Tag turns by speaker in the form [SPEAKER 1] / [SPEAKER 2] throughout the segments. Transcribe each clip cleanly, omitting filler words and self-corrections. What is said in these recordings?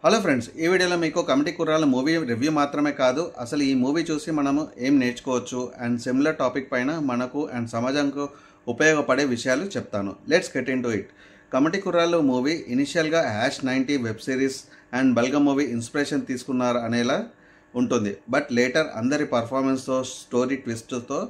[SPEAKER 1] Hello friends, ఈ వీడియోలో మీకు కమిటీ కుర్రాళ్ళ మూవీ రివ్యూ మాత్రమే కాదు, అసలు ఈ మూవీ చూసి మనము ఏం నేర్చుకోవచ్చు అండ్ సిమిలర్ టాపిక్ పైన మనకు అండ్ సమాజంకు ఉపయోగపడే విషయాలు చెప్తాను. Let's get in to it. Committee కుర్రాళ్ళు మూవీ ఇనిషియల్గా #90 web series and Balagam movie inspiration తీసుకున్నారు అనేలా ఉంటుంది. బట్ లేటర్ అందరి పర్ఫార్మెన్స్తో, స్టోరీ ట్విస్ట్తో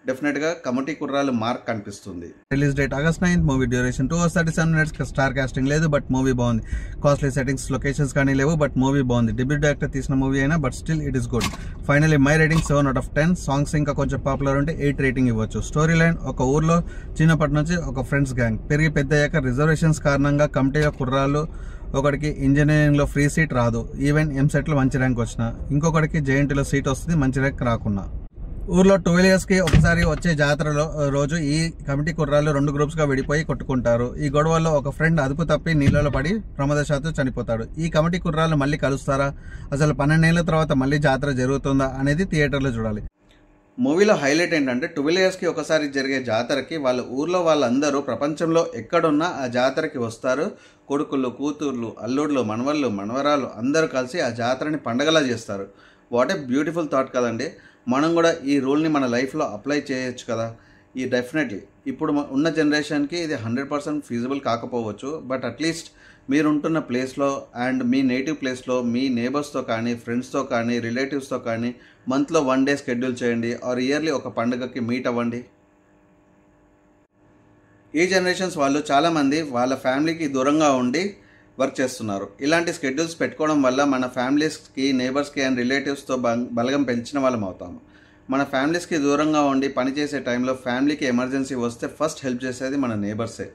[SPEAKER 1] డెఫినెట్గా కమిటీ కుర్రాళ్ళు మార్క్ కనిపిస్తుంది. Release date August 9th, movie duration 2 hours 37 minutes. Star casting లేదు, బట్ మూవీ బాగుంది. కాస్ట్లీ సెట్టింగ్స్, లొకేషన్స్ కానీ లేవు, బట్ మూవీ బాగుంది. డెబ్యూట్ డైరెక్టర్ తీసిన మూవీ అయినా but still it is good. Finally my rating 7 out of 10. Songs ఇంకా కొంచెం popular ఉంటే 8 రేటింగ్ ఇవ్వచ్చు. స్టోరీ లైన్: ఒక ఊర్లో చిన్నప్పటి నుంచి ఒక ఫ్రెండ్స్ గ్యాంగ్ పెరిగి పెద్దయ్యాక రిజర్వేషన్స్ కారణంగా కమిటీలో కుర్రాళ్ళు ఒకడికి ఇంజనీరింగ్లో ఫ్రీ సీట్ రాదు, ఈవెన్ ఎంసెట్లో మంచి ర్యాంక్ వచ్చినా. ఇంకొకటికి జేఎన్టీలో సీట్ వస్తుంది మంచి ర్యాంక్ రాకున్నా. ఊర్లో 12 yearsకి ఒకసారి వచ్చే జాతరలో రోజు ఈ కమిటీ కుర్రాళ్ళు 2 గ్రూప్స్గా విడిపోయి కొట్టుకుంటారు. ఈ గొడవల్లో ఒక ఫ్రెండ్ అదుపు తప్పి నీళ్ళలో పడి ప్రమాదశాత్తు చనిపోతాడు. ఈ కమిటీ కుర్రాళ్ళు మళ్ళీ కలుస్తారా, అసలు 12 ఏళ్ల తర్వాత మళ్ళీ జాతర జరుగుతుందా అనేది థియేటర్లో చూడాలి. మూవీలో హైలైట్ ఏంటంటే 12 yearsకి ఒకసారి జరిగే జాతరకి వాళ్ళ ఊర్లో వాళ్ళందరూ ప్రపంచంలో ఎక్కడున్నా ఆ జాతరకి వస్తారు. కొడుకులు, కూతుర్లు, అల్లుళ్ళు, మనవళ్ళు, మనవరాలు అందరూ కలిసి ఆ జాతరని పండగలా చేస్తారు. వాట్ ఏ బ్యూటిఫుల్ థాట్ కదండి. మనం కూడా ఈ రూల్ని మన లైఫ్లో అప్లై చేయొచ్చు కదా. ఈ డెఫినెట్లీ ఇప్పుడు ఉన్న జనరేషన్కి ఇది 100% ఫీజిబుల్ కాకపోవచ్చు, బట్ అట్లీస్ట్ మీరుంటున్న ప్లేస్లో అండ్ మీ నేటివ్ ప్లేస్లో మీ నేబర్స్తో కానీ, ఫ్రెండ్స్తో కానీ, రిలేటివ్స్తో కానీ మంత్లో 1 day షెడ్యూల్ చేయండి, ఆర్ ఇయర్లీ ఒక పండుగకి మీట్ అవ్వండి. ఈ జనరేషన్స్ వాళ్ళు చాలామంది వాళ్ళ ఫ్యామిలీకి దూరంగా ఉండి వర్క్ చేస్తున్నారు. ఇలాంటి షెడ్యూల్స్ పెట్టుకోవడం వల్ల మన ఫ్యామిలీస్కి, నేబర్స్కి అండ్ రిలేటివ్స్తో బలగం పెంచిన వాళ్ళం అవుతాము. మన ఫ్యామిలీస్కి దూరంగా ఉండి పనిచేసే టైంలో ఫ్యామిలీకి ఎమర్జెన్సీ వస్తే ఫస్ట్ హెల్ప్ చేసేది మన నేబర్సే.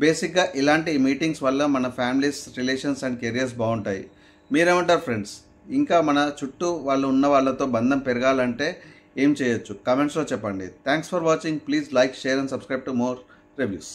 [SPEAKER 1] బేసిక్గా ఇలాంటి మీటింగ్స్ వల్ల మన ఫ్యామిలీస్, రిలేషన్స్ అండ్ కెరియర్స్ బాగుంటాయి. మీరేమంటారు ఫ్రెండ్స్? ఇంకా మన చుట్టూ వాళ్ళు ఉన్న వాళ్ళతో బంధం పెరగాలంటే ఏం చేయొచ్చు? కామెంట్స్లో చెప్పండి. Thanks for watching. Please like, share and subscribe to more reviews.